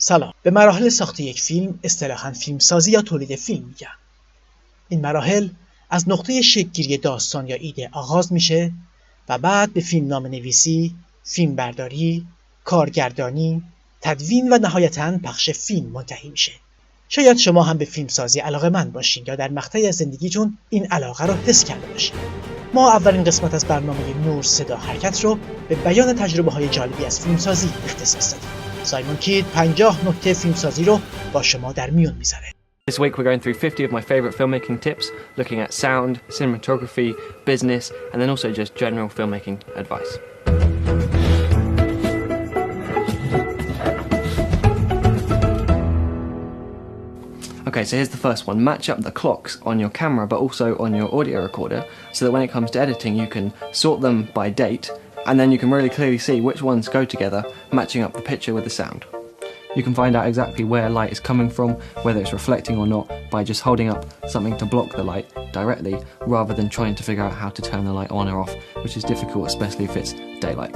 سلام. به مراحل ساخت یک فیلم اصطلاحاً فیلمسازی یا تولید فیلم میگن. این مراحل از نقطه شکل‌گیری داستان یا ایده آغاز میشه و بعد به فیلمنامه نویسی، فیلمبرداری، کارگردانی، تدوین و نهایتاً پخش فیلم منتهی میشه. شاید شما هم به فیلمسازی علاقه‌مند باشین یا در مقطعی از زندگیتون این علاقه رو حس کرده باشین. ما اولین قسمت از برنامه نور صدا حرکت رو به بیان تجربه‌های جالبی از فیلمسازی اختصاص دادیم. سایمون کید 50 نکته فیلمسازی رو با شما در میون میذاره. This week we're going through 50 of my favourite filmmaking tips, looking at sound, cinematography, business, and then also just general filmmaking advice. Okay, so here's the first one. Match up the clocks on your camera but also on your audio recorder so that when it comes to editing you can sort them by date and then you can really clearly see which ones go together, matching up the picture with the sound. You can find out exactly where light is coming from, whether it's reflecting or not, by just holding up something to block the light directly rather than trying to figure out how to turn the light on or off, which is difficult especially if it's daylight.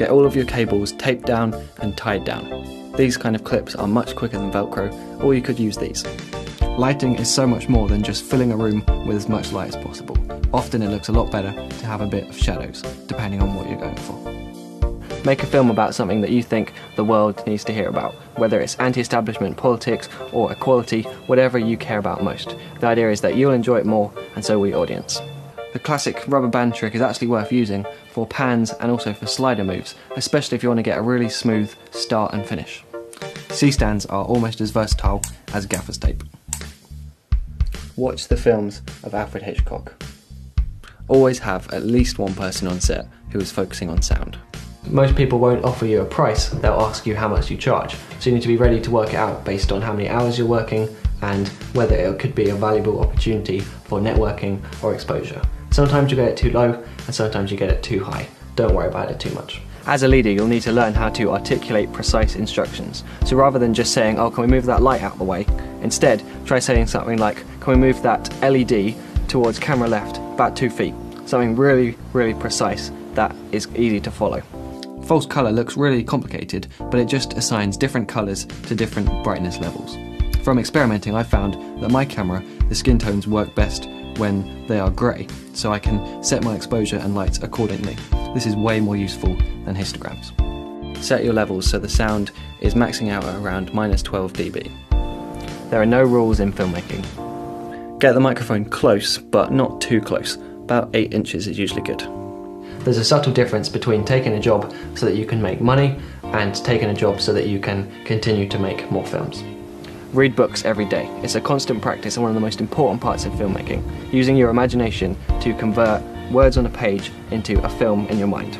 Get all of your cables taped down and tied down. These kind of clips are much quicker than Velcro, or you could use these. Lighting is so much more than just filling a room with as much light as possible. Often it looks a lot better to have a bit of shadows, depending on what you're going for. Make a film about something that you think the world needs to hear about, whether it's anti-establishment politics or equality, whatever you care about most. The idea is that you'll enjoy it more, and so will the audience. The classic rubber band trick is actually worth using for pans and also for slider moves, especially if you want to get a really smooth start and finish. C-stands are almost as versatile as gaffer's tape. Watch the films of Alfred Hitchcock. Always have at least one person on set who is focusing on sound. Most people won't offer you a price, they'll ask you how much you charge. So you need to be ready to work it out based on how many hours you're working and whether it could be a valuable opportunity for networking or exposure. Sometimes you get it too low and sometimes you get it too high. Don't worry about it too much. As a leader, you'll need to learn how to articulate precise instructions. So rather than just saying, oh, can we move that light out of the way? Instead, try saying something like, can we move that LED towards camera left about 2 feet? Something really, really precise that is easy to follow. False colour looks really complicated, but it just assigns different colours to different brightness levels. From experimenting, I found that my camera, the skin tones work best when they are grey, so I can set my exposure and lights accordingly. This is way more useful than histograms. Set your levels so the sound is maxing out at around -12 dB. There are no rules in filmmaking. Get the microphone close, but not too close. About 8 inches is usually good. There's a subtle difference between taking a job so that you can make money and taking a job so that you can continue to make more films. Read books every day. It's a constant practice and one of the most important parts of filmmaking, using your imagination to convert words on a page into a film in your mind.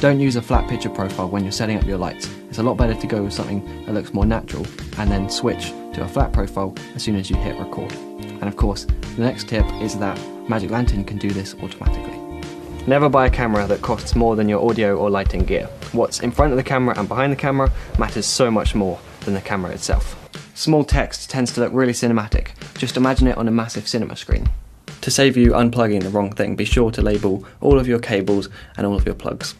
Don't use a flat picture profile when you're setting up your lights. It's a lot better to go with something that looks more natural and then switch to a flat profile as soon as you hit record. And of course, the next tip is that Magic Lantern can do this automatically. Never buy a camera that costs more than your audio or lighting gear. What's in front of the camera and behind the camera matters so much more than the camera itself. Small text tends to look really cinematic. Just imagine it on a massive cinema screen. To save you unplugging the wrong thing, be sure to label all of your cables and all of your plugs.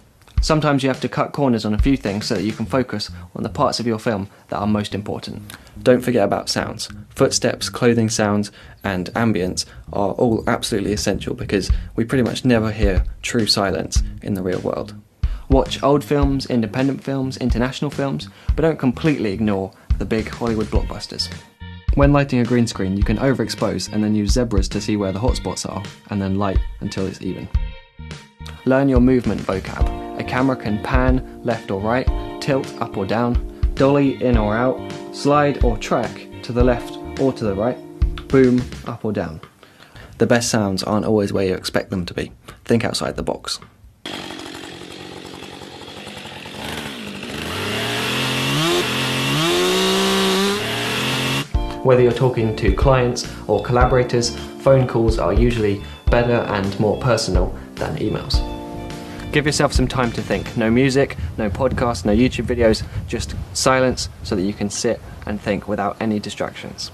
Sometimes you have to cut corners on a few things so that you can focus on the parts of your film that are most important. Don't forget about sounds. Footsteps, clothing sounds, and ambience are all absolutely essential because we pretty much never hear true silence in the real world. Watch old films, independent films, international films, but don't completely ignore the big Hollywood blockbusters. When lighting a green screen, you can overexpose and then use zebras to see where the hotspots are, and then light until it's even. Learn your movement vocab. A camera can pan left or right, tilt up or down, dolly in or out, slide or track to the left or to the right, boom up or down. The best sounds aren't always where you expect them to be. Think outside the box. Whether you're talking to clients or collaborators, phone calls are usually better and more personal than emails. Give yourself some time to think. No music, no podcasts, no YouTube videos, just silence so that you can sit and think without any distractions.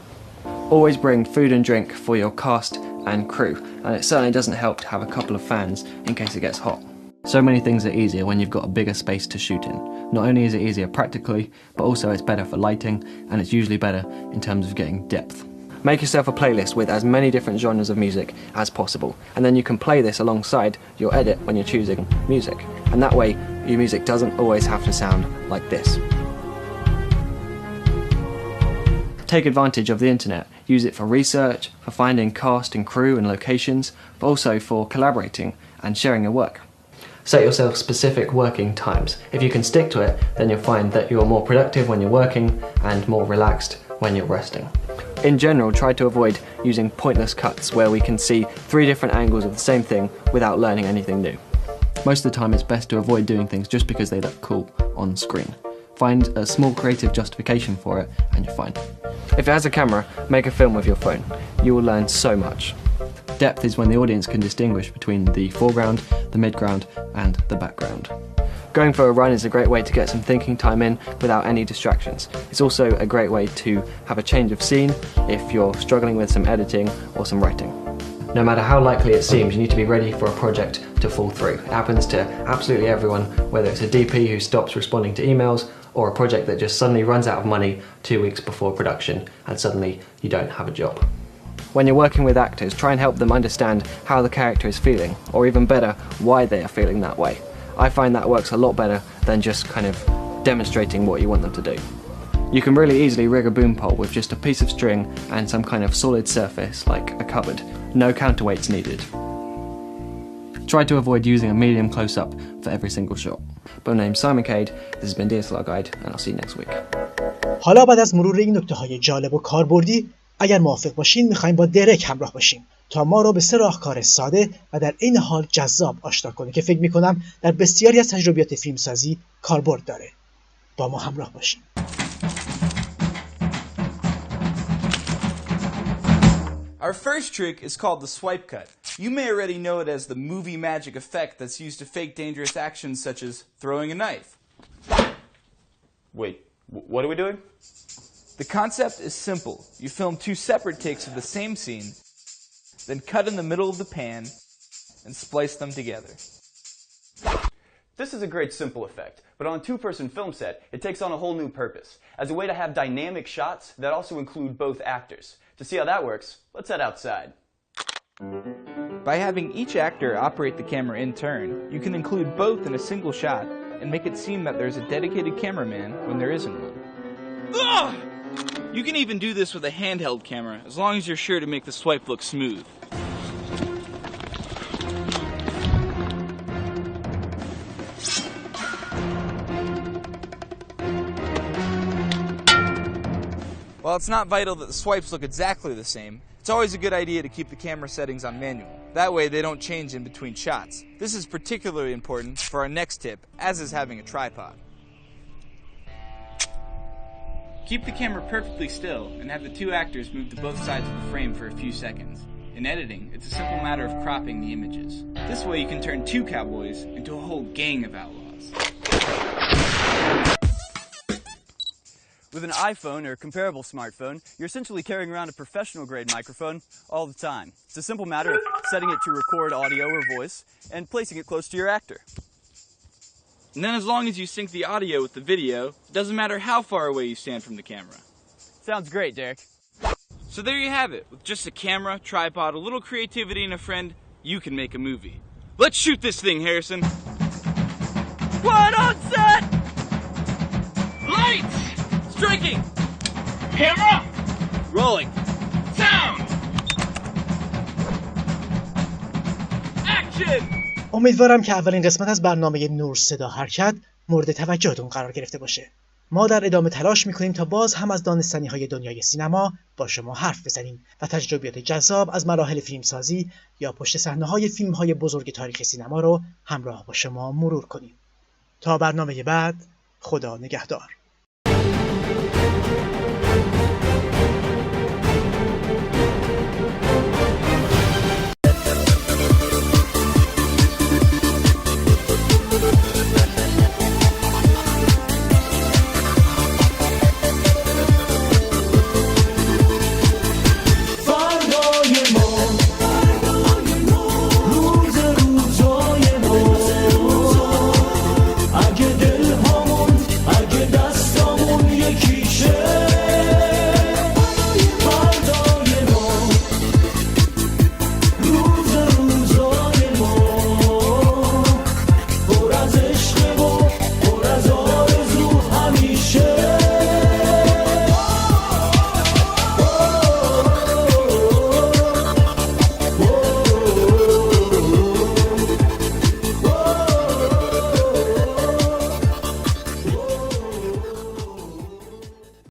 Always bring food and drink for your cast and crew, and it certainly doesn't help to have a couple of fans in case it gets hot. So many things are easier when you've got a bigger space to shoot in. Not only is it easier practically, but also it's better for lighting, and it's usually better in terms of getting depth. Make yourself a playlist with as many different genres of music as possible, and then you can play this alongside your edit when you're choosing music. And that way, your music doesn't always have to sound like this. Take advantage of the internet. Use it for research, for finding cast and crew and locations, but also for collaborating and sharing your work. Set yourself specific working times. If you can stick to it, then you'll find that you're more productive when you're working and more relaxed when you're resting. In general, try to avoid using pointless cuts where we can see 3 different angles of the same thing without learning anything new. Most of the time it's best to avoid doing things just because they look cool on screen. Find a small creative justification for it and you're fine. If it has a camera, make a film with your phone. You will learn so much. Depth is when the audience can distinguish between the foreground, the midground, and the background. Going for a run is a great way to get some thinking time in without any distractions. It's also a great way to have a change of scene if you're struggling with some editing or some writing. No matter how likely it seems, you need to be ready for a project to fall through. It happens to absolutely everyone, whether it's a DP who stops responding to emails or a project that just suddenly runs out of money 2 weeks before production and suddenly you don't have a job. When you're working with actors, try and help them understand how the character is feeling, or even better, why they are feeling that way. I find that works a lot better than just kind of demonstrating what you want them to do. You can really easily rig a boom pole with just a piece of string and some kind of solid surface like a cupboard. No counterweights needed. Try to avoid using a medium close-up for every single shot. My name's Simon Cade, this has been DSLR Guide, and I'll see you next week. حالا بعد از مرور این نکته‌های جالب و کاربردی، اگر موافق باشین می‌خوایم با درک همراه باشیم تا ما رو به 3 راهکار ساده و در عین حال جذاب آشنا کنه که فکر می‌کنم در بسیاری از تجربیات فیلمسازی کاربرد داره. با ما همراه باشین. Our first trick is called the swipe cut. You may already know it as the movie magic effect that's used to fake dangerous actions such as throwing a knife. Wait, what are we doing? The concept is simple. You film 2 separate takes of the same scene, then cut in the middle of the pan and splice them together. This is a great simple effect, but on a 2-person film set, it takes on a whole new purpose, as a way to have dynamic shots that also include both actors. To see how that works, let's head outside. By having each actor operate the camera in turn, you can include both in a single shot and make it seem that there's a dedicated cameraman when there isn't one. Ugh! You can even do this with a handheld camera, as long as you're sure to make the swipe look smooth. While it's not vital that the swipes look exactly the same, it's always a good idea to keep the camera settings on manual. That way they don't change in between shots. This is particularly important for our next tip, as is having a tripod. Keep the camera perfectly still and have the 2 actors move to both sides of the frame for a few seconds. In editing, it's a simple matter of cropping the images. This way you can turn 2 cowboys into a whole gang of outlaws. With an iPhone or comparable smartphone, you're essentially carrying around a professional-grade microphone all the time. It's a simple matter of setting it to record audio or voice and placing it close to your actor. And then as long as you sync the audio with the video, it doesn't matter how far away you stand from the camera. Sounds great, Derek. So there you have it. With just a camera, tripod, a little creativity, and a friend, you can make a movie. Let's shoot this thing, Harrison. What on set? Lights! Striking! Camera! Rolling. Sound! Action! امیدوارم که اولین قسمت از برنامه نور صدا حرکت مورد توجهتون قرار گرفته باشه. ما در ادامه تلاش میکنیم تا باز هم از دانستنی‌های دنیای سینما با شما حرف بزنیم و تجربیات جذاب از مراحل فیلمسازی یا پشت صحنه‌های فیلم‌های بزرگ تاریخ سینما رو همراه با شما مرور کنیم. تا برنامه بعد، خدا نگهدار.